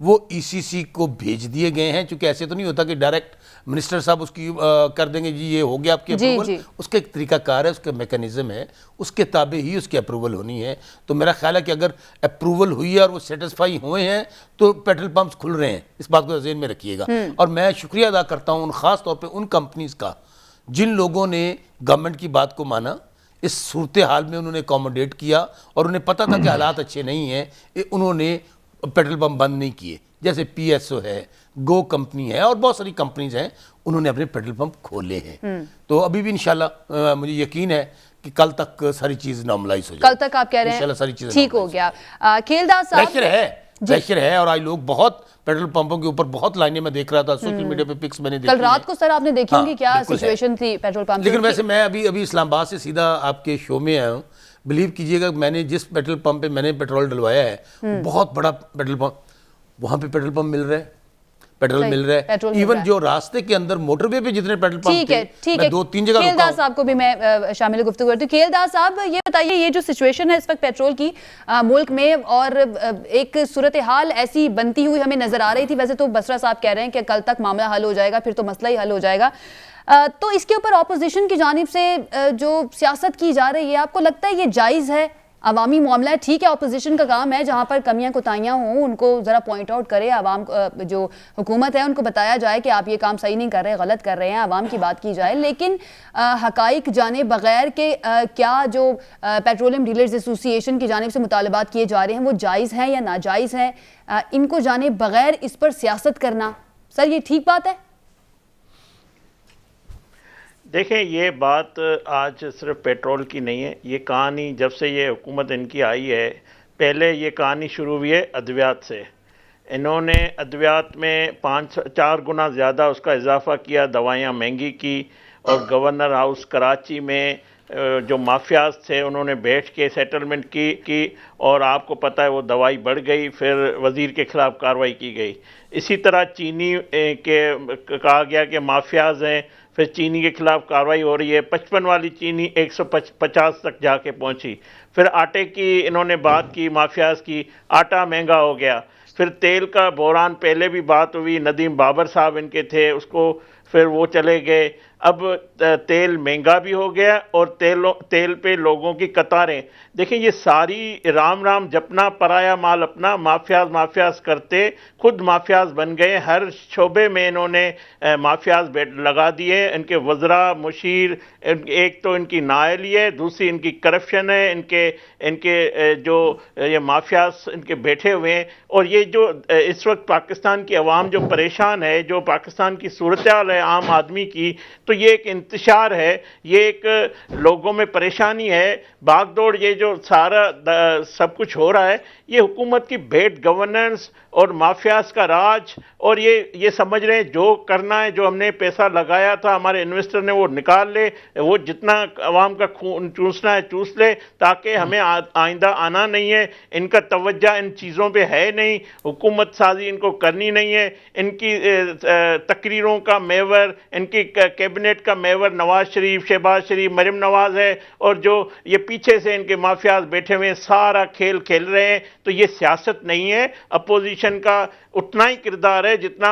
وہ ECC کو بھیج دیے گئے ہیں, چونکہ ایسے تو نہیں ہوتا کہ ڈائریکٹ منسٹر صاحب اس کی کر دیں گے جی یہ ہو گیا آپ کی اپروول. اس کا ایک طریقہ کار ہے, اس کا میکنزم ہے, اس کے تابع ہی اس کی اپروول ہونی ہے. تو میرا خیال ہے کہ اگر اپروول ہوئی ہے اور وہ سیٹسفائی ہوئے ہیں تو پیٹرول پمپس کھل رہے ہیں, اس بات کو ذہن میں رکھیے گا. اور میں شکریہ ادا کرتا ہوں خاص طور پہ ان کمپنیز کا جن لوگوں نے گورنمنٹ کی بات کو مانا, اس صورتحال میں انہوں نے اکوموڈیٹ کیا, اور انہیں پتہ تھا کہ حالات اچھے نہیں ہیں, انہوں نے پیٹرول پمپ بند نہیں کیے. جیسے PSO ہے, گو کمپنی ہے, اور بہت ساری کمپنیز ہیں, انہوں نے اپنے پیٹرول پمپ کھولے ہیں. تو ابھی بھی انشاءاللہ مجھے یقین ہے کہ کل تک ساری چیز نارملائز ہو جائے. کل تک آپ کہہ رہے ہیں انشاءاللہ ساری چیزیں ٹھیک ہو گیا. کھیلداس صاحب پریشر ہے, اور آج لوگ بہت پیٹرول پمپوں کے اوپر بہت لائنیں میں دیکھ رہا تھا, سوشل میڈیا پہ پکس میں نے دیکھی. کل رات کو سر آپ نے دیکھی ہوں گی کیا سچویشن تھی پیٹرول پمپ. لیکن ویسے میں ابھی اسلام آباد سے سیدھا آپ کے شو میں آیا ہوں. بلیو کیجئے گا میں نے جس پیٹرول پمپ پہ میں نے پیٹرول ڈلوایا ہے, بہت بڑا پیٹرول پمپ, وہاں پہ پیٹرول پمپ مل رہا ہے, پیٹرول مل رہا ہے. ایون جو راستے کے اندر موٹر وے پہ جتنے پیٹرول پمپ تھے, میں 2-3 جگہ رکا ہوں. کھیلداس صاحب کو بھی میں شامل گفتگو کرتی ہوں. کھیلداس صاحب یہ بتائیے, یہ جو سچویشن ہے اس وقت پیٹرول کی ملک میں, اور ایک صورتحال ایسی بنتی ہوئی ہمیں نظر آ رہی تھی. ویسے تو بسرا صاحب کہہ رہے ہیں کہ کل تک معاملہ حل ہو جائے گا, پھر تو مسئلہ ہی حل ہو جائے گا. تو اس کے اوپر اپوزیشن کی جانب سے جو سیاست کی جا رہی ہے, آپ کو لگتا ہے یہ جائز ہے؟ عوامی معاملہ ہے, ٹھیک ہے اپوزیشن کا کام ہے جہاں پر کمیاں کوتاہیاں ہوں ان کو ذرا پوائنٹ آؤٹ کرے, عوام جو حکومت ہے ان کو بتایا جائے کہ آپ یہ کام صحیح نہیں کر رہے, غلط کر رہے ہیں, عوام کی بات کی جائے. لیکن حقائق جانے بغیر کہ کیا جو پیٹرولیم ڈیلرز ایسوسی ایشن کی جانب سے مطالبات کیے جا رہے ہیں وہ جائز ہیں یا ناجائز ہیں, ان کو جانے بغیر اس پر سیاست کرنا, سر یہ ٹھیک بات ہے؟ دیکھیں یہ بات آج صرف پیٹرول کی نہیں ہے, یہ کہانی جب سے یہ حکومت ان کی آئی ہے, پہلے یہ کہانی شروع ہوئی ہے ادویات سے. انہوں نے ادویات میں 4 گنا زیادہ اس کا اضافہ کیا, دوائیاں مہنگی کی, اور گورنر ہاؤس کراچی میں جو مافیاز تھے انہوں نے بیٹھ کے سیٹلمنٹ کی, اور آپ کو پتہ ہے وہ دوائی بڑھ گئی, پھر وزیر کے خلاف کارروائی کی گئی. اسی طرح چینی کے کہا گیا کہ مافیاز ہیں, پھر چینی کے خلاف کارروائی ہو رہی ہے. 55 والی چینی 150 تک جا کے پہنچی. پھر آٹے کی انہوں نے بات کی, مافیاز کی, آٹا مہنگا ہو گیا. پھر تیل کا بحران پہلے بھی بات ہوئی, ندیم بابر صاحب ان کے تھے, اس کو پھر وہ چلے گئے. اب تیل مہنگا بھی ہو گیا, اور تیل پہ لوگوں کی قطاریں. دیکھیں یہ ساری رام رام جپنا, پرایا مال اپنا, مافیاز کرتے خود مافیاز بن گئے. ہر شعبے میں انہوں نے مافیاز لگا دیے. ان کے وزراء, مشیر, ایک تو ان کی نااہلی ہے, دوسری ان کی کرپشن ہے, ان کے جو یہ مافیاز ان کے بیٹھے ہوئے ہیں. اور یہ جو اس وقت پاکستان کی عوام جو پریشان ہے, جو پاکستان کی صورتحال ہے عام آدمی کی, تو یہ ایک انتشار ہے, یہ ایک لوگوں میں پریشانی ہے, بھاگ دوڑ. یہ جو سارا سب کچھ ہو رہا ہے یہ حکومت کی بیڈ گورننس اور مافیاز کا راج, اور یہ سمجھ رہے ہیں جو کرنا ہے, جو ہم نے پیسہ لگایا تھا ہمارے انویسٹر نے وہ نکال لے, وہ جتنا عوام کا خون چوسنا ہے چوس لے, تاکہ ہمیں آئندہ آنا نہیں ہے. ان کا توجہ ان چیزوں پہ ہے نہیں, حکومت سازی ان کو کرنی نہیں ہے. ان کی تقریروں کا میور, ان کی کیبنٹ کا میور نواز شریف, شہباز شریف, مریم نواز ہے, اور جو یہ پیچھے سے ان کے مافیاز بیٹھے ہوئے سارا کھیل کھیل رہے ہیں. تو یہ سیاست نہیں ہے. اپوزیشن کا اتنا ہی کردار ہے جتنا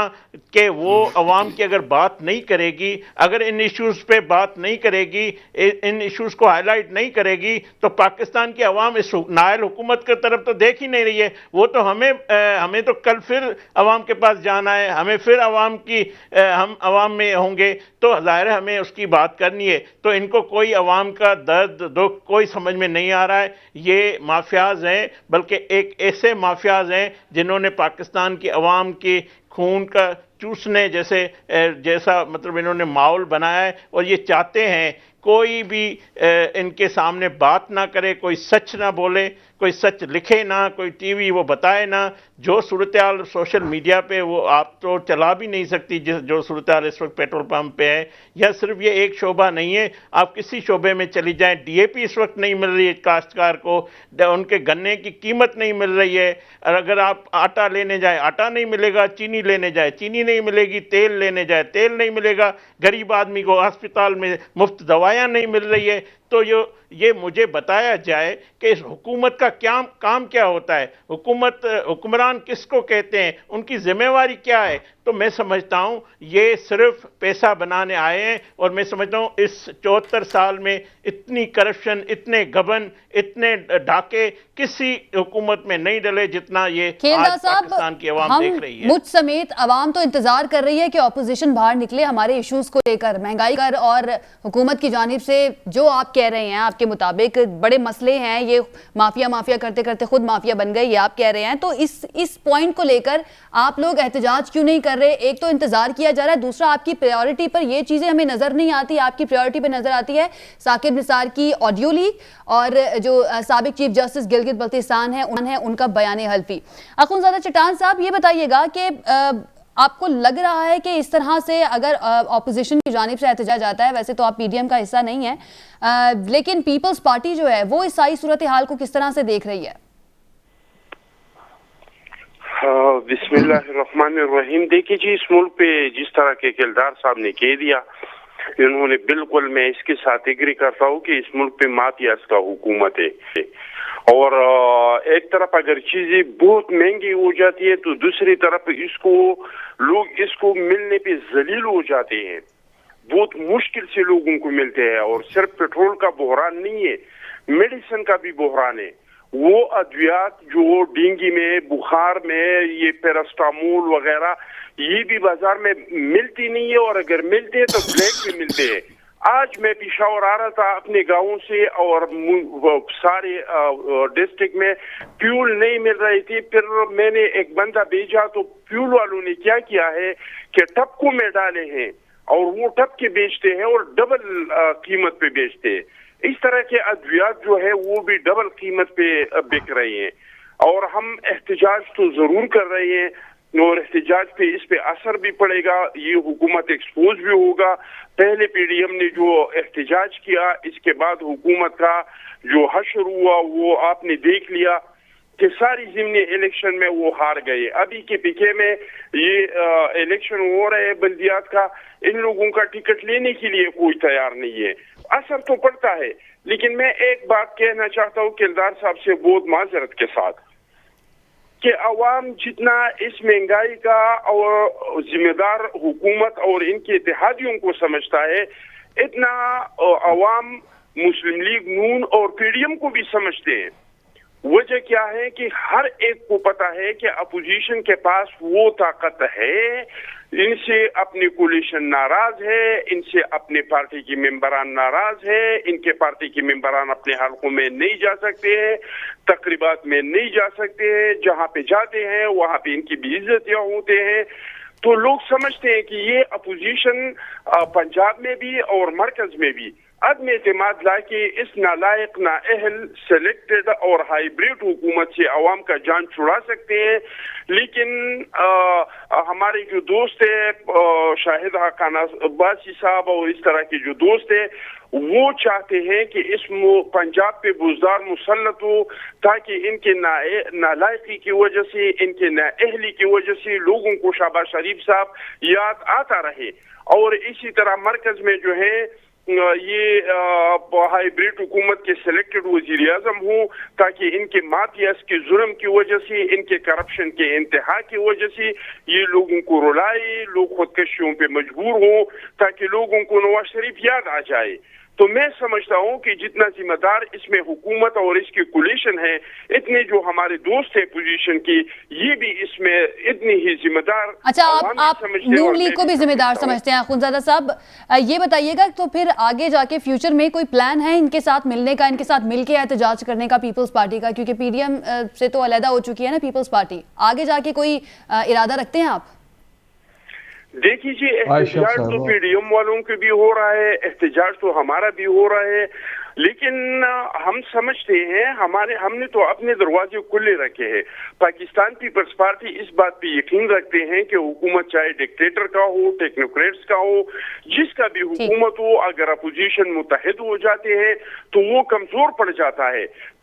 کہ وہ عوام کی اگر بات نہیں کرے گی, اگر ان ایشوز پہ بات نہیں کرے گی, ان ایشوز کو ہائی لائٹ نہیں کرے گی, تو پاکستان کی عوام اس نائل حکومت کی طرف تو دیکھ ہی نہیں رہی ہے. وہ تو ہمیں تو کل پھر عوام کے پاس جانا ہے, ہمیں پھر ہم عوام میں ہوں گے, تو ظاہر ہے ہمیں اس کی بات کرنی ہے. تو ان کو کوئی عوام کا درد دکھ کوئی سمجھ میں نہیں آ رہا ہے. یہ مافیاز ہیں, بلکہ ایک ایسے مافیاز ہیں جنہوں نے پاکستان کی عوام کی خون کا چوسنے جیسا مطلب انہوں نے ماحول بنایا ہے, اور یہ چاہتے ہیں کوئی بھی ان کے سامنے بات نہ کرے, کوئی سچ نہ بولے, کوئی سچ لکھے نہ, کوئی ٹی وی وہ بتائے نہ. جو صورتحال سوشل میڈیا پہ وہ آپ تو چلا بھی نہیں سکتی, جو صورتحال اس وقت پیٹرول پمپ پہ ہے. یا صرف یہ ایک شعبہ نہیں ہے, آپ کسی شعبے میں چلی جائیں, ڈی اے پی اس وقت نہیں مل رہی ہے کاشتکار کو, ان کے گنے کی قیمت نہیں مل رہی ہے. اور اگر آپ آٹا لینے جائیں آٹا نہیں ملے گا, چینی لینے جائیں چینی نہیں ملے گی, تیل لینے جائیں تیل نہیں ملے گا, غریب آدمی کو ہسپتال میں مفت دوائیاں نہیں مل رہی ہے. تو یہ مجھے بتایا جائے کہ اس حکومت کا کام کیا ہوتا ہے، حکمران کس کو کہتے ہیں، ان کی ذمہ داری کیا ہے. تو میں سمجھتا ہوں یہ صرف پیسہ بنانے آئے ہیں، اور میں سمجھتا ہوں اس 74 سال میں اتنی کرپشن، اتنے گبن، اتنے ڈھاکے کسی حکومت میں نہیں ڈلے جتنا یہ آج پاکستان کی عوام دیکھ رہی ہے. مجھ سمیت عوام تو انتظار کر رہی ہے کہ اپوزیشن باہر نکلے ہمارے ایشوز کو لے کر، مہنگائی کر، اور حکومت کی جانب سے جو آپ کہہ رہے ہیں آپ کے مطابق بڑے مسئلے ہیں، یہ مافیا کرتے کرتے خود مافیا بن گئے، یہ آپ کہہ رہے ہیں. تو اس پوائنٹ کو لے کر آپ لوگ احتجاج کیوں نہیں کر رہے؟ ایک تو انتظار کیا جا رہا ہے، دوسرا آپ کی پریورٹی پر یہ چیزیں ہمیں نظر نہیں آتی. آپ کی پریورٹی پر نظر آتی ہے ثاقب نثار کی آڈیو لیک اور جو سابق چیف جسٹس گلگت بلتستان ہیں ان کا بیان حلفی. اخونزادہ چٹان صاحب یہ بتائیے گا کہ آپ کو لگ رہا ہے کہ اس طرح سے اگر اپوزیشن کی جانب سے احتجاج آتا ہے، ویسے تو آپ پی ڈی ایم کا حصہ نہیں ہے، لیکن پیپلز پارٹی جو ہے وہ اس ساری صورتحال کو کس طرح سے دیکھ رہی ہے؟ بسم اللہ الرحمن الرحیم. دیکھیے جی، اس ملک پہ جس طرح کے کلدار صاحب نے کہہ دیا، انہوں نے بالکل، میں اس کے ساتھ ایگری کرتا ہوں کہ اس ملک پہ مافیاز کا حکومت ہے. اور ایک طرف اگر چیزیں بہت مہنگی ہو جاتی ہے تو دوسری طرف لوگ اس کو ملنے پہ ذلیل ہو جاتے ہیں. بہت مشکل سے لوگوں کو ملتے ہیں. اور صرف پیٹرول کا بحران نہیں ہے، میڈیسن کا بھی بحران ہے. وہ ادویات جو ڈینگی میں، بخار میں، یہ پیراسٹامول وغیرہ، یہ بھی بازار میں ملتی نہیں ہے، اور اگر ملتے ہیں تو بلیک میں ملتے ہیں. آج میں پشاور آ رہا تھا اپنے گاؤں سے، اور سارے ڈسٹرکٹ میں فیول نہیں مل رہی تھی. پھر میں نے ایک بندہ بھیجا تو فیول والوں نے کیا کیا ہے کہ ٹپکوں میں ڈالے ہیں، اور وہ ٹپ کے بیچتے ہیں اور ڈبل قیمت پہ بیچتے ہیں. اس طرح کے ادویات جو ہے وہ بھی ڈبل قیمت پہ بک رہی ہیں. اور ہم احتجاج تو ضرور کر رہے ہیں، اور احتجاج پہ اس پہ اثر بھی پڑے گا، یہ حکومت ایکسپوز بھی ہوگا. پہلے پی ڈی ایم نے جو احتجاج کیا، اس کے بعد حکومت کا جو حشر ہوا وہ آپ نے دیکھ لیا کہ ساری ضمنی الیکشن میں وہ ہار گئے. ابھی کے پیچھے میں یہ الیکشن ہو رہے ہیں بلدیات کا، ان لوگوں کا ٹکٹ لینے کے لیے کوئی تیار نہیں ہے. اثر تو پڑتا ہے. لیکن میں ایک بات کہنا چاہتا ہوں کلدار صاحب سے بہت معذرت کے ساتھ، کہ عوام جتنا اس مہنگائی کا اور ذمہ دار حکومت اور ان کے اتحادیوں کو سمجھتا ہے، اتنا عوام مسلم لیگ نون اور پی ڈی ایم کو بھی سمجھتے ہیں. وجہ کیا ہے کہ ہر ایک کو پتا ہے کہ اپوزیشن کے پاس وہ طاقت ہے، ان سے اپنی کولیشن ناراض ہے، ان سے اپنے پارٹی کے ممبران ناراض ہے، ان کے پارٹی کے ممبران اپنے حلقوں میں نہیں جا سکتے ہیں، تقریبات میں نہیں جا سکتے ہیں، جہاں پہ جاتے ہیں وہاں پہ ان کی بے عزتیاں ہوتے ہیں. تو لوگ سمجھتے ہیں کہ یہ اپوزیشن پنجاب میں بھی اور مرکز میں بھی عدم اعتماد لا کے اس نالائق نااہل سلیکٹڈ اور ہائیبریڈ حکومت سے عوام کا جان چھڑا سکتے ہیں. لیکن ہمارے جو دوست ہیں شاہد حقان عباسی صاحب اور اس طرح کے جو دوست ہیں، وہ چاہتے ہیں کہ اس پنجاب پہ بزدار مسلط ہو، تاکہ ان کے نالائقی کی وجہ سے، ان کے نااہلی کی وجہ سے لوگوں کو شہباز شریف صاحب یاد آتا رہے. اور اسی طرح مرکز میں جو ہے یہ ہائیبریڈ حکومت کے سلیکٹڈ وزیر اعظم ہوں، تاکہ ان کے مافیاز کے ظلم کی وجہ سے، ان کے کرپشن کے انتہا کی وجہ سے یہ لوگوں کو رلائے، لوگ خودکشیوں پہ مجبور ہوں، تاکہ لوگوں کو نواز شریف یاد آ جائے. تو میں سمجھتا ہوں کہ جتنا ذمہ دار اس میں حکومت اور اس کی کولیشن ہے، اتنے جو ہمارے دوست ہیں پوزیشن کی، یہ بھی اس میں اتنی ہی ذمہ دار. اچھا، آپ نون لیگ کو بھی ذمہ دار سمجھتے ہیں. اخونزادہ صاحب یہ بتائیے گا، تو پھر آگے جا کے فیوچر میں کوئی پلان ہے ان کے ساتھ ملنے کا، ان کے ساتھ مل کے احتجاج کرنے کا پیپلز پارٹی کا؟ کیونکہ پی ڈی ایم سے تو علیحدہ ہو چکی ہے نا پیپلز پارٹی. آگے جا کے کوئی ارادہ رکھتے ہیں آپ؟ دیکھیے جی، احتجاج تو پی ڈی ایم والوں کے بھی ہو رہا ہے، احتجاج تو ہمارا بھی ہو رہا ہے. لیکن ہم سمجھتے ہیں، ہم نے تو اپنے دروازے کھلے رکھے ہیں. پاکستان پیپلز پارٹی اس بات پہ یقین رکھتے ہیں کہ حکومت چاہے ڈکٹیٹر کا ہو، ٹیکنوکریٹس کا ہو، جس کا بھی حکومت ہو، اگر اپوزیشن متحد ہو جاتے ہیں تو وہ کمزور پڑ جاتا ہے.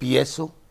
PSO,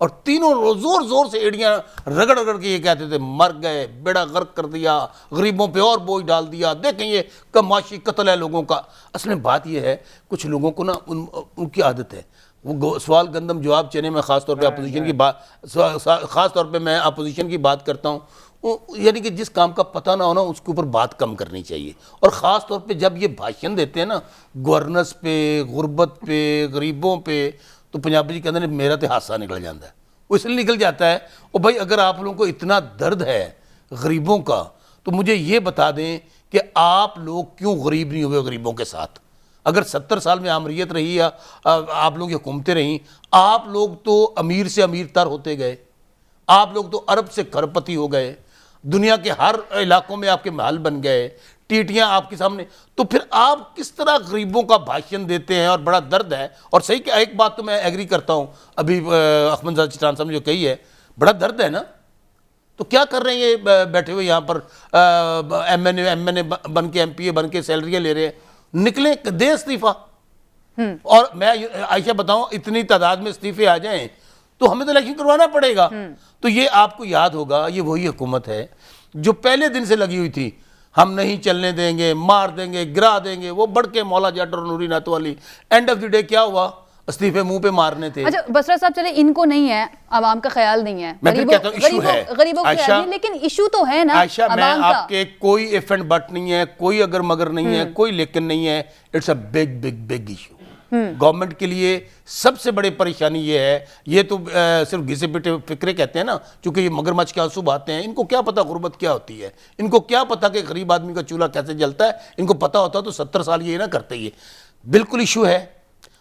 اور تینوں زور زور سے ایڑیاں رگڑ رگڑ کے یہ کہتے تھے مر گئے، بیڑا غرق کر دیا، غریبوں پہ اور بوجھ ڈال دیا، دیکھیں یہ کماشی قتل ہے لوگوں کا۔ اصل میں بات یہ ہے کچھ لوگوں کو نا ان کی عادت ہے، وہ سوال گندم جواب چنے میں خاص طور پہ اپوزیشن کی بات، خاص طور پہ میں اپوزیشن کی بات کرتا ہوں، یعنی کہ جس کام کا پتہ نہ ہونا اس کے اوپر بات کم کرنی چاہیے، اور خاص طور پہ جب یہ بھاشن دیتے ہیں نا گورننس پہ، غربت پہ، غریبوں پہ، تو پنجابی جی کہتے ہیں میرا تو حادثہ نکل جاتا ہے، وہ اس لیے نکل جاتا ہے۔ اور بھائی اگر آپ لوگوں کو اتنا درد ہے غریبوں کا تو مجھے یہ بتا دیں کہ آپ لوگ کیوں غریب نہیں ہوئے غریبوں کے ساتھ؟ اگر 70 سال میں آمریت رہی یا آپ لوگ کی حکومتیں رہیں، آپ لوگ تو امیر سے امیر تر ہوتے گئے، آپ لوگ تو ارب سے کروڑپتی ہو گئے، دنیا کے ہر علاقوں میں آپ کے محل بن گئے، ٹیٹیاں آپ کے سامنے، تو پھر آپ کس طرح غریبوں کا بھاشن دیتے ہیں؟ اور بڑا درد ہے، اور صحیح کہ ایک بات تو میں ایگری کرتا ہوں ابھی احمد زاہد چٹان صاحب نے جو کہی ہے، بڑا درد ہے نا، تو کیا کر رہے ہیں یہ بیٹھے ہوئے یہاں پر ایم این اے بن کے، ایم پی اے بن کے سیلریاں لے رہے ہیں؟ نکلیں، دے استعفیٰ۔ اور میں عائشہ بتاؤں اتنی تعداد میں استعفے آ جائیں تو ہمیں تو الیکشن کروانا پڑے گا۔ تو یہ آپ کو یاد ہوگا یہ وہی حکومت ہے جو پہلے دن سے لگی ہوئی تھی ہم نہیں چلنے دیں گے، مار دیں گے، گرا دیں گے، وہ بڑھ کے مولا جٹ اور نوری نعت والی، اینڈ آف دی ڈے کیا ہوا؟ استعفے منہ پہ مارنے تھے۔ اچھا بسرا صاحب چلے ان کو نہیں ہے، عوام کا خیال نہیں ہے، میں پھر کہتا ہوں ایشو ہے غریبوں کا خیال نہیں، لیکن ایشو تو ہے نا عائشہ، میں عوام آپ کا۔ کے کوئی ایف اینڈ بٹ نہیں ہے، کوئی اگر مگر نہیں ہے، کوئی لیکن نہیں ہے، it's a big big big issue. Government کے لیے سب سے بڑی پریشانی یہ ہے، یہ تو صرف گھسے پٹے فکرے کہتے ہیں نا، چونکہ یہ مگرمچھ کے آنسو بہاتے ہیں، ان کو کیا پتا غربت کیا ہوتی ہے، ان کو کیا پتا کہ غریب آدمی کا چولہا کیسے جلتا ہے، ان کو پتا ہوتا تو 70 سال یہ نہ کرتے۔ یہ بالکل ایشو ہے،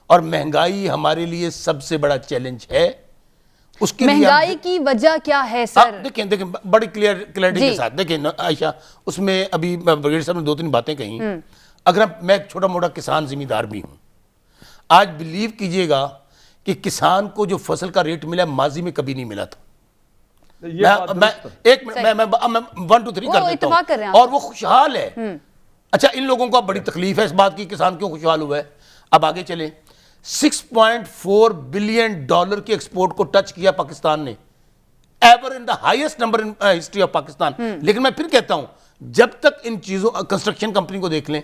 اور مہنگائی ہمارے لیے سب سے بڑا چیلنج ہے۔ اس کے لیے مہنگائی کی وجہ کیا ہے سر؟ دیکھیں بڑی کلیئرٹی کے ساتھ دیکھیں عائشہ، اس میں ابھی بریگیڈیئر صاحب نے 2-3 باتیں کہیں، اگر میں ایک چھوٹا موٹا کسان زمیندار بھی ہوں، آج بلیو کیجئے گا کہ کسان کو جو فصل کا ریٹ ملا ماضی میں کبھی نہیں ملا تھا۔ میں 1 2 3 کر دیتا ہوں، اور وہ خوشحال ہے۔ اچھا ان لوگوں کو بڑی تکلیف ہے اس بات کی، کسان کیوں خوشحال ہوا ہے؟ اب آگے چلیں، $6.4 بلین کے ایکسپورٹ کو ٹچ کیا پاکستان نے، ever in the highest number in history of Pakistan. لیکن میں پھر کہتا ہوں جب تک ان چیزوں، کنسٹرکشن کمپنی کو دیکھ لیں،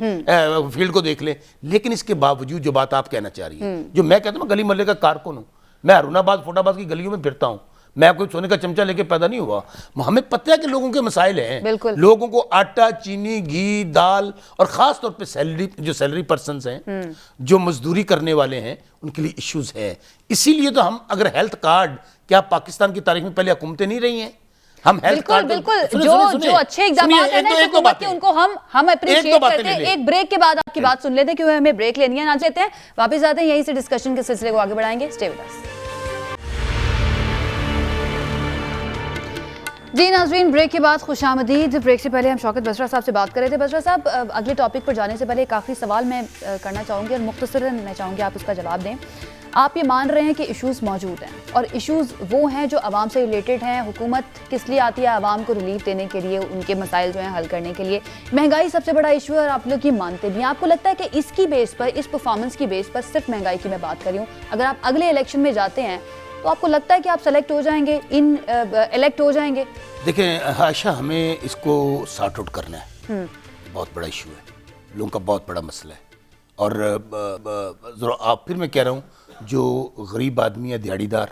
فیلڈ کو دیکھ لیں، لیکن اس کے باوجود جو بات آپ کہنا چاہ رہی ہیں، جو میں کہتا ہوں گلی محلے کا کارکن ہوں، میں ہارون آباد فوٹ آباد کی گلیوں میں پھرتا ہوں، میں کوئی سونے کا چمچہ لے کے پیدا نہیں ہوا، ہمیں پتہ ہے کہ لوگوں کے مسائل ہیں، لوگوں کو آٹا، چینی، گھی، دال، اور خاص طور پہ سیلری پرسنز ہیں جو مزدوری کرنے والے ہیں، ان کے لیے ایشوز ہیں۔ اسی لیے تو ہم اگر ہیلتھ کارڈ، کیا پاکستان کی تاریخ میں پہلے حکومتیں نہیں رہی ہیں؟ ہم ہیلتھ کارڈ بالکل جو اچھے اقدامات ہیں نا حکومت کے، ان کو ہم اپریشیٹ کرتے ہیں۔ ایک بریک کے بعد آپ کی بات سن لیتے ہیں کیونکہ ہمیں بریک لینی ہے، نہ چاہتے ہیں واپس آتے ہیں، یہیں سے ڈسکشن کے سلسلے کو آگے بڑھائیں گے۔ Stay with us. جی ناظرین، بریک کے بعد خوش آمدید۔ بریک سے پہلے ہم شوکت بسرا صاحب سے بات کر رہے تھے۔ بسرا صاحب، اگلے ٹاپک پر جانے سے پہلے ایک آخری سوال میں کرنا چاہوں گی، اور مختصراً میں چاہوں گی آپ اس کا جواب دیں۔ آپ یہ مان رہے ہیں کہ ایشوز موجود ہیں، اور ایشوز وہ ہیں جو عوام سے ریلیٹڈ ہیں، حکومت کس لیے آتی ہے؟ عوام کو ریلیف دینے کے لیے، ان کے مسائل جو ہیں حل کرنے کے لیے۔ مہنگائی سب سے بڑا ایشو ہے اور آپ لوگ یہ مانتے بھی ہیں۔ آپ کو لگتا ہے کہ اس کی بیس پر، اس پرفارمنس کی بیس پر، صرف مہنگائی کی میں بات کر رہی ہوں، اگر آپ اگلے الیکشن میں جاتے ہیں تو آپ کو لگتا ہے کہ آپ سلیکٹ ہو جائیں گے، الیکٹ ہو جائیں گے؟ دیکھیں عائشہ، ہمیں اس کو سارٹ آؤٹ کرنا ہے، بہت بڑا ایشو ہے، لوگوں کا بہت بڑا مسئلہ ہے، اور آپ پھر میں کہہ رہا ہوں جو غریب آدمی ہے، دیہڑی دار،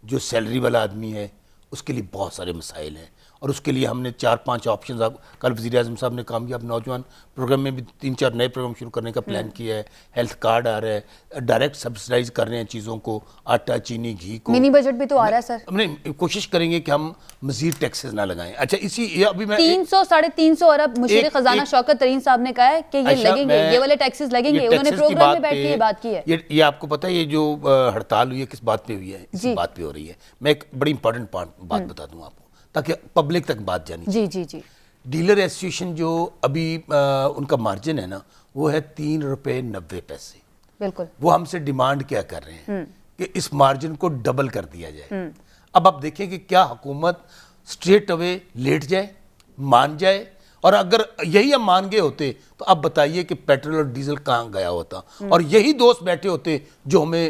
جو سیلری والا آدمی ہے، اس کے لیے بہت سارے مسائل ہیں، اور اس کے لیے ہم نے 4-5 آپشنز، کل وزیر اعظم صاحب نے کامیاب نوجوان پروگرام میں بھی 3-4 نئے پروگرام شروع کرنے کا پلان کیا ہے، ہیلتھ کارڈ آ رہا ہے، ڈائریکٹ سبسڈائز کر رہے ہیں چیزوں کو، آٹا، چینی، گھی کو، منی بجٹ بھی تو آ رہا ہے سر۔ ہم نے کوشش کریں گے کہ ہم مزید ٹیکسز نہ لگائیں۔ اچھا ابھی میں 300-350 ارب مشیر خزانہ شوکت ترین صاحب نے کہا ہے کہ یہ لگیں گے، یہ والے ٹیکسز لگیں گے، انہوں نے پروگرام میں بیٹھ کے یہ بات کی ہے۔ یہ آپ کو پتہ ہے یہ جو ہڑتال ہوئی ہے کس بات پہ ہوئی ہے؟ اسی بات پہ ہو رہی ہے۔ میں ایک بڑی امپورٹنٹ بات بتا دوں آپ کو تاکہ پبلک تک بات جانی چاہیے۔ جی ڈیلر ایسوسیشن جو ابھی ان کا مارجن ہے نا، وہ ہے $3.90۔ بالکل۔ وہ ہم سے ڈیمانڈ کیا کر رہے ہیں کہ اس مارجن کو ڈبل کر دیا جائے۔ اب آپ دیکھیں کہ کیا حکومت سٹریٹ اوے لیٹ جائے، مان جائے؟ اور اگر یہی ہم مان گئے ہوتے تو اب بتائیے کہ پیٹرول اور ڈیزل کہاں گیا ہوتا، اور یہی دوست بیٹھے ہوتے جو ہمیں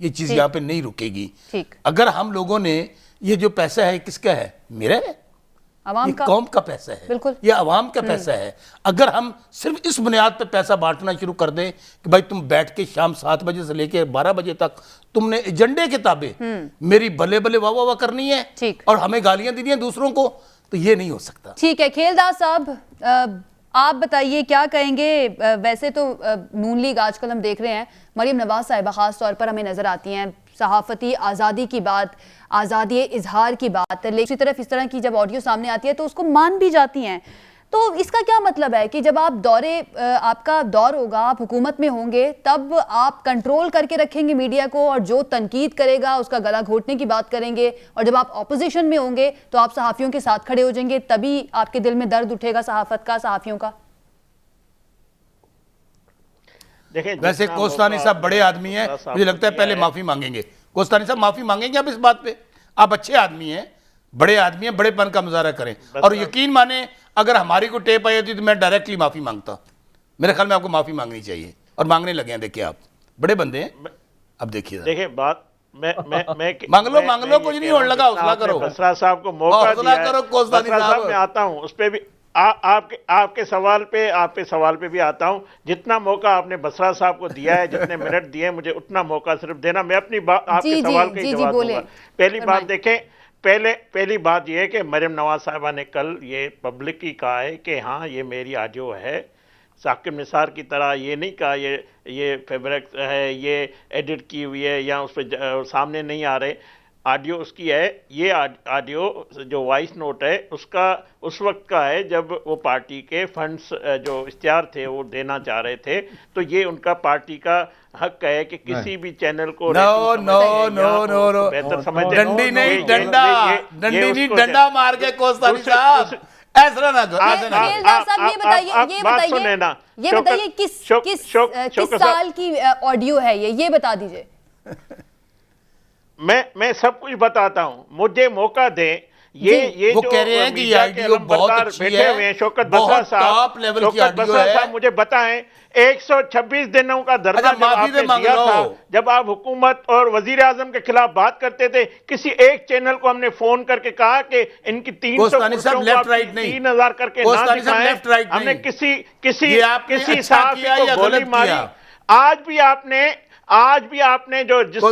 یہ چیز یہاں پہ نہیں رکے گی. ٹھیک. اگر ہم لوگوں نے یہ جو پیسہ ہے کس کا ہے؟ میرا ہے, عوام کا, قوم کا پیسہ ہے, بالکل یہ عوام کا پیسہ ہے. اگر ہم صرف اس بنیاد پہ پیسہ بانٹنا شروع کر دیں کہ بھائی تم بیٹھ کے شام 7 بجے سے لے کے 12 بجے تک تم نے ایجنڈے کے تابع میری بلے بلے واہ واہ کرنی ہے اور ہمیں گالیاں دینی ہیں دوسروں کو, تو یہ نہیں ہو سکتا. ٹھیک ہے. کھیلدار صاحب آپ بتائیے کیا کہیں گے؟ ویسے تو نون لیگ آج کل ہم دیکھ رہے ہیں, مریم نواز صاحبہ خاص طور پر ہمیں نظر آتی ہیں, صحافتی آزادی کی بات, آزادی اظہار کی بات, لیکن اسی طرف اس طرح کی جب آڈیو سامنے آتی ہے تو اس کو مان بھی جاتی ہیں. تو اس کا کیا مطلب ہے کہ جب آپ کا دور ہوگا, آپ حکومت میں ہوں گے, تب آپ کنٹرول کر کے رکھیں گے میڈیا کو, اور جو تنقید کرے گا اس کا گلا گھونٹنے کی بات کریں گے, اور جب آپ اپوزیشن میں ہوں گے تو آپ صحافیوں کے ساتھ کھڑے ہو جائیں گے, تبھی آپ کے دل میں درد اٹھے گا صحافت کا, صحافیوں کا؟ ویسے کوستانی صاحب بڑے آدمی ہیں, مجھے لگتا ہے پہلے معافی مانگیں گے. کوستانی صاحب معافی مانگیں گے آپ اس بات پہ؟ آپ اچھے آدمی ہیں, بڑے آدمی ہیں, بڑے پن کا مظاہرہ کریں, اور یقین مانیں اگر ہماری کو ٹیپ آئی ہوتی تو میں ڈائریکٹلی معافی مانگتا. میرے خیال میں آپ کو معافی مانگنی چاہیے, اور مانگنے لگے ہیں. دیکھیں آپ بڑے بندے ہیں, اب دیکھیے دیکھیں بات مانگ لو کچھ نہیں ہونے لگا, حوصلہ کرو. بسرا صاحب کو موقع دیا ہے, بسرا صاحب میں آتا ہوں اس پہ بھی, آپ کے سوال پہ بھی آتا ہوں. جتنا موقع آپ نے بسرا صاحب کو دیا ہے, جتنے منٹ دیے مجھے, اتنا موقع صرف دینا. میں اپنی آپ کے سوال کا جواب دوں گا. پہلی بات دیکھیں, پہلی بات یہ ہے کہ مریم نواز صاحبہ نے کل یہ پبلکلی کہا ہے کہ ہاں یہ میری آڈیو ہے. ثاقب نثار کی طرح یہ نہیں کہا یہ فیبرک ہے, یہ ایڈٹ کی ہوئی ہے, یا اس پہ سامنے نہیں آ رہے. آڈیو اس کی ہے. یہ آڈیو جو وائس نوٹ ہے اس کا اس وقت کا ہے جب وہ پارٹی کے فنڈز جو اشتہار تھے وہ دینا چاہ رہے تھے, تو یہ ان کا پارٹی کا حق ہے کہ کسی بھی چینل کو بہتر سمجھتے ہیں. ڈنڈی نہیں ڈنڈا مار کے کوستانی صاحب ایسا نہ بات سنیں نا. یہ بتائیے کس سال کی آڈیو ہے یہ بتا دیجئے. میں سب کچھ بتاتا ہوں, مجھے موقع دیں. یہ وہ کہہ رہے ہیں کہ یہ آئیڈیو بہت اچھی ہے, بہت ٹاپ لیول کی آئیڈیو ہے. مجھے بتائیں 126 دنوں کا دھرنا جب آپ نے دیا تھا, جب آپ حکومت اور وزیر اعظم کے خلاف بات کرتے تھے, کسی ایک چینل کو ہم نے فون کر کے کہا کہ ان کی 3,000 کر کے نہ دکھائیں. ہم نے کسی صحافی کو گولی ماری. آج بھی آپ نے جو جس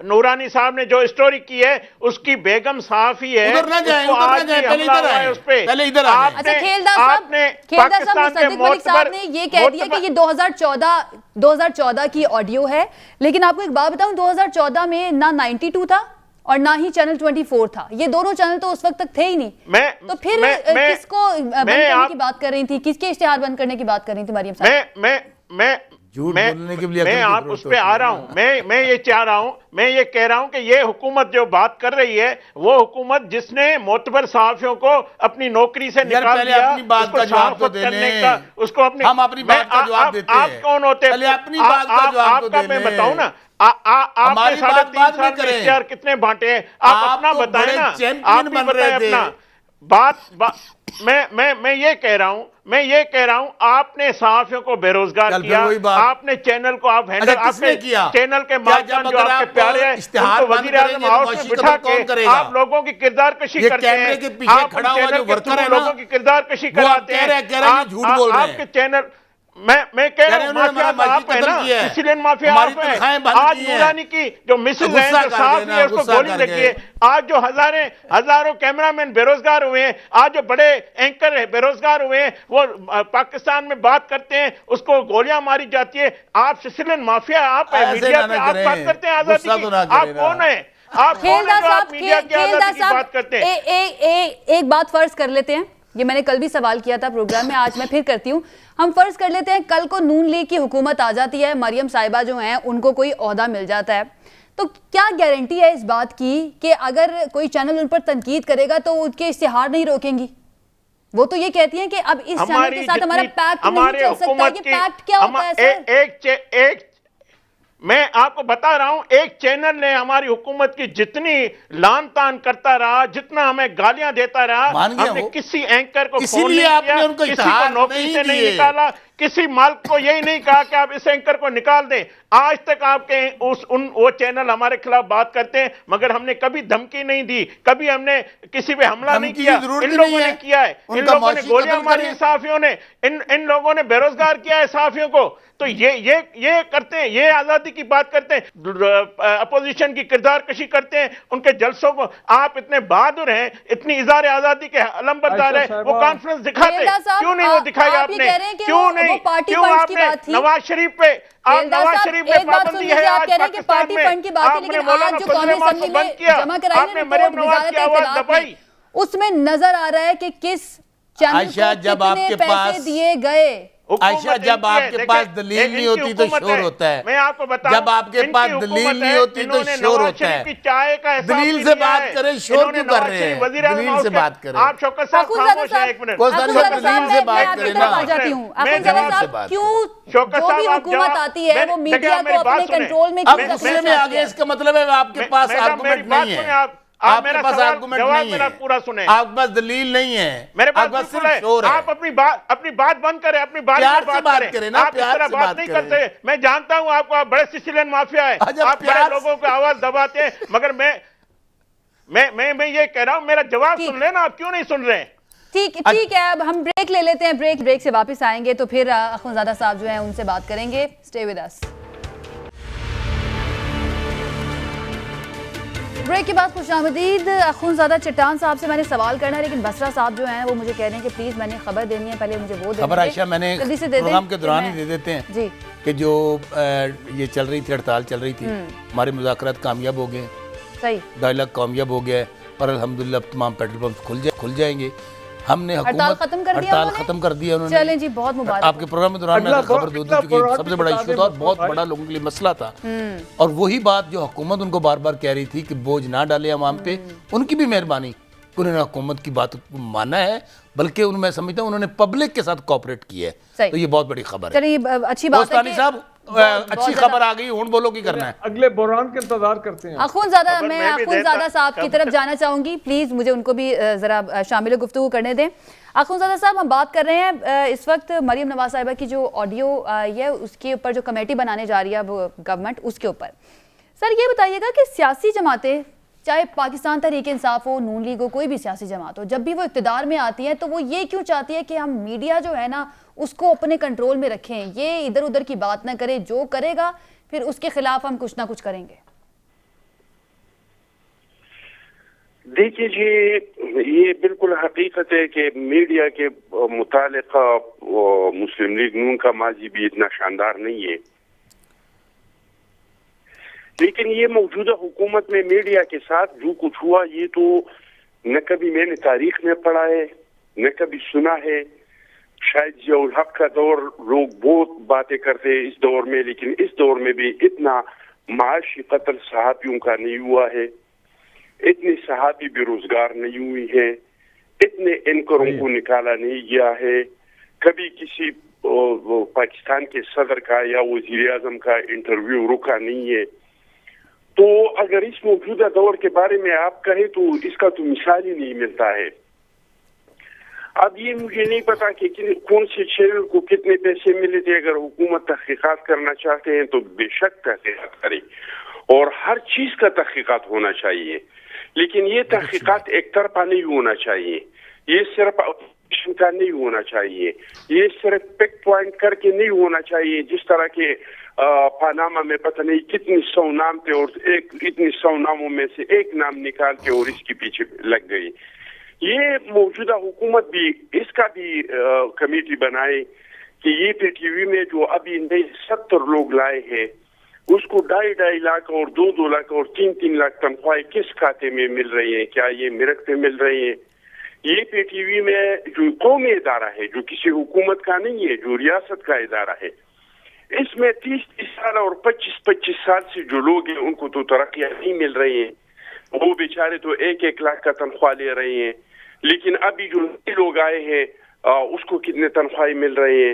نورانی صاحب نے جو اسٹوری کی ہے, اس کی بیگم صحافی ہے. صاحب نے یہ کہہ دیا کہ یہ 2014 کی آڈیو ہے, لیکن آپ کو ایک بات بتاؤں, 2014 میں نہ 92 تھا اور نہ ہی چینل 24 تھا. یہ دونوں چینل تو اس وقت تک تھے ہی نہیں. تو پھر کس کو بند کرنے کی بات کر رہی تھی, کس کے اشتہار بند کرنے کی بات کر رہی تھی مریم صاحب؟ میں آپ اس پہ آ رہا ہوں. میں یہ چاہ رہا ہوں, میں یہ کہہ رہا ہوں کہ یہ حکومت جو بات کر رہی ہے, وہ حکومت جس نے معتبر صحافیوں کو اپنی نوکری سے نکال دیا, اس کو اپنی آپ کون ہوتے ہیں؟ آپ کا میں بتاؤں نا, آپ نے 3.5 سال میں اشتہار کتنے بانٹے ہیں, آپ اپنا بتائیں نا, آپ بھی بتائیں اپنا. میں یہ کہہ رہا ہوں آپ نے صحافیوں کو بے روزگار کیا, آپ نے چینل کو آپ ہینڈل, آپ نے چینل کے مالکان جو آپ کے پیارے ہیں ان کو وزیر اعظم ہاؤس میں بٹھا کے آپ لوگوں کی کردار کشی کرتے ہیں. آپ چینل کے تھرو لوگوں کی کردار کشی کراتے ہیں. آپ کے چینل میں کہہ رہا ہوں مافیا آپ ہے نا, سسیلین مافیا آپ ہے. آج نورانی کی جو مسز ہیں, جو صحافی ہے, اس کو گولی لگی ہے. آج جو ہزاروں کیمرامین بے روزگار ہوئے ہیں, آج جو بڑے اینکر بے روزگار ہوئے ہیں, وہ پاکستان میں بات کرتے ہیں, اس کو گولیاں ماری جاتی ہے. آپ سسیلین مافیا آپ ہے, میڈیا پہ آپ بات کرتے ہیں آزادی کی. آپ کون ہیں؟ آپ میڈیا کی آزادی کی بات کرتے ہیں. ایک بات فرض کر لیتے ہیں, یہ میں نے کل بھی سوال کیا تھا پروگرام میں, آج میں پھر کرتی ہوں. ہم فرض کر لیتے ہیں کل کو نون لیگ کی حکومت آ جاتی ہے, مریم صاحبہ جو ہیں ان کو کوئی عہدہ مل جاتا ہے, تو کیا گارنٹی ہے اس بات کی کہ اگر کوئی چینل ان پر تنقید کرے گا تو ان کے اشتہار نہیں روکیں گی؟ وہ تو یہ کہتی ہیں کہ اب اس چینل کے ساتھ ہمارا پیکٹ نہیں چل سکتا. یہ پیکٹ کیا ہوتا ہے سر؟ میں آپ کو بتا رہا ہوں ایک چینل نے ہماری حکومت کی جتنی لان تان کرتا رہا, جتنا ہمیں گالیاں دیتا رہا, ہم نے کسی اینکر کو فون نہیں کیا, کسی کو نوکری سے نہیں نکالا, کسی مالک کو یہی نہیں کہا کہ آپ اس اینکر کو نکال دیں. آج تک آپ کے وہ چینل ہمارے خلاف بات کرتے ہیں, مگر ہم نے کبھی دھمکی نہیں دی, کبھی ہم نے کسی پہ حملہ نہیں کیا. ان لوگوں نے کیا ہے, ان لوگوں نے گولیاں ماری صحافیوں نے, ان لوگوں نے بے روزگار کیا ہے صحافیوں کو. تو یہ کرتے ہیں, یہ آزادی کی بات کرتے ہیں, اپوزیشن کی کردار کشی کرتے ہیں, ان کے جلسوں کو. آپ اتنے بہادر ہیں, اتنی اظہار آزادی کے علمبردار ہیں, وہ کانفرنس دکھاتے, کیوں نہیں وہ دکھائی آپ نے, کیوں نہیں, کیوں آپ نے نواز شریف پہ پابندی ہے آج پاکستان میں, آپ نے مولانا فضل الرحمان کو بند کیا, آپ نے مریم نواز کی آواز دبائی. اس میں نظر آ رہا ہے کہ کس چینل کو کتنے پیسے دیے گئے. عائشہ جب آپ کے پاس دلیل نہیں ہوتی تو شور ہوتا ہے, میں آپ کو بتاؤں, جب آپ کے پاس دلیل نہیں ہوتی تو شور ہوتا ہے. دلیل سے بات کریں, شور کیوں کر رہے ہیں, دلیل سے بات کریں. آپ شوکت صاحب خاموش ہیں ایک منٹ, دلیل سے بات کریں نا. جو بھی حکومت آتی ہے وہ میڈیا کو اپنے کنٹرول میں اب غصے میں آگے, اس کا مطلب ہے آپ کے پاس آرگومنٹ نہیں ہے, آپ کے پاس آرگومنٹ نہیں ہے, پورا سنیں, آپ کے پاس دلیل نہیں ہے, میرے آپ پاس بس صرف شور ہے. آپ اپنی بات بند کریں, اپنی بات کریں نا, آپ اس طرح بات نہیں کرتے. میں جانتا ہوں آپ کو, آپ بڑے سسیلین مافیا ہے, آپ بڑے لوگوں کو آواز دباتے ہیں, مگر میں یہ کہہ رہا ہوں میرا جواب سن لیں نا, آپ کیوں نہیں سن رہے ہیں؟ ٹھیک ہے, اب ہم بریک لے لیتے ہیں, بریک سے واپس آئیں گے تو پھر اخونزادہ صاحب جو ہیں ان سے بات کریں گے. Stay with us. بریک کے بعد خوش آمدید. اخونزادہ چٹان صاحب سے میں نے سوال کرنا ہے, لیکن بسرا صاحب جو ہیں وہ مجھے کہہ رہے ہیں کہ پلیز میں نے خبر دینی ہے, پہلے مجھے وہ دے دیں. خبر عائشہ میں نے پروگرام کے دوران ہی دے دیتے ہیں جی, کہ جو یہ چل رہی تھی, ہڑتال چل رہی تھی, ہمارے مذاکرات کامیاب ہو گئے, صحیح ڈائلاگ کامیاب ہو گیا ہے, اور الحمدللہ اب تمام پیٹرول پمپس کھل جائیں گے. ہم نے ہڑتال ختم کر دیا انہوں نے. چلیں جی, بہت مبارک. آپ کے پروگرام کے دوران میں خبر دے دوں, کیونکہ سب سے بڑا ایشو تھا اور بہت بڑا لوگوں کے لیے مسئلہ تھا, اور وہی بات جو حکومت ان کو بار بار کہہ رہی تھی کہ بوجھ نہ ڈالے عوام پہ. ان کی بھی مہربانی, انہوں نے حکومت کی بات کو مانا ہے, بلکہ میں سمجھتا ہوں انہوں نے پبلک کے ساتھ کوآپریٹ کیا ہے, تو یہ بہت بڑی خبر ہے. چلیے, اچھی بات ہے صاحب, اچھی خبر آ گئی, ہون بولو کی کرنا ہے. اگلے بحران کے انتظار کرتے ہیں. اخونزادہ, میں اخونزادہ صاحب کی طرف جانا چاہوں گی, پلیز مجھے ان کو بھی ذرا شامل گفتگو کرنے دیں. اخونزادہ صاحب, ہم بات کر رہے ہیں اس وقت مریم نواز صاحبہ کی جو آڈیو آئی ہے اس کے اوپر جو کمیٹی بنانے جا رہی ہے اب گورنمنٹ, اس کے اوپر. سر یہ بتائیے گا کہ سیاسی جماعتیں, چاہے پاکستان تحریک انصاف ہو, نون لیگ ہو, کوئی بھی سیاسی جماعت ہو, جب بھی وہ اقتدار میں آتی ہیں تو وہ یہ کیوں چاہتی ہے کہ ہم میڈیا جو ہے نا اس کو اپنے کنٹرول میں رکھیں, یہ ادھر ادھر کی بات نہ کرے, جو کرے گا پھر اس کے خلاف ہم کچھ نہ کچھ کریں گے؟ دیکھیے جی, یہ بالکل حقیقت ہے کہ میڈیا کے متعلق مسلم لیگ نون کا ماضی بھی اتنا شاندار نہیں ہے, لیکن یہ موجودہ حکومت میں میڈیا کے ساتھ جو کچھ ہوا یہ تو نہ کبھی میں نے تاریخ میں پڑھا ہے نہ کبھی سنا ہے. شاید ضیاء الحق کا دور لوگ بہت باتیں کرتے ہیں اس دور میں, لیکن اس دور میں بھی اتنا معاشی قتل صحافیوں کا نہیں ہوا ہے, اتنے صحافی بے روزگار نہیں ہوئی ہیں, اتنے اینکروں کو نکالا نہیں گیا ہے, کبھی کسی پاکستان کے صدر کا یا وزیر اعظم کا انٹرویو رکا نہیں ہے. تو اگر اس موجودہ دور کے بارے میں آپ کہیں تو اس کا تو مثال ہی نہیں ملتا ہے. اب یہ مجھے نہیں پتا کہ کون سے چینل کو کتنے پیسے ملے تھے. اگر حکومت تحقیقات کرنا چاہتے ہیں تو بے شک تحقیقات کرے, اور ہر چیز کا تحقیقات ہونا چاہیے, لیکن یہ تحقیقات ایک طرفہ نہیں ہونا چاہیے, یہ صرف اپوزیشن کا نہیں ہونا چاہیے, یہ صرف پک پوائنٹ کر کے نہیں ہونا چاہیے. جس طرح کے پاناما میں پتہ نہیں کتنی 100 نام تھے اور اتنی 100 ناموں میں سے ایک نام نکال کے اور اس کے پیچھے لگ گئی. یہ موجودہ حکومت بھی اس کا بھی کمیٹی بنائے کہ یہ پی ٹی وی میں جو ابھی نئے 70 لوگ لائے ہیں اس کو 2.5 لاکھ اور 2 لاکھ اور 3 لاکھ تنخواہیں کس کھاتے میں مل رہی ہیں, کیا یہ میرٹ پہ مل رہی ہیں؟ یہ پی ٹی وی میں جو قومی ادارہ ہے, جو کسی حکومت کا نہیں ہے, جو ریاست کا ادارہ ہے, اس میں 30 سال اور 25 سال سے جو لوگ ہیں ان کو تو ترقیاں نہیں مل رہی ہیں. وہ بیچارے تو 1 لاکھ کا تنخواہ لے رہے ہیں, لیکن ابھی جو نئے لوگ آئے ہیں اس کو کتنے تنخواہیں مل رہے ہیں.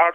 8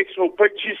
125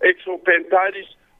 145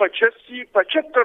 85-75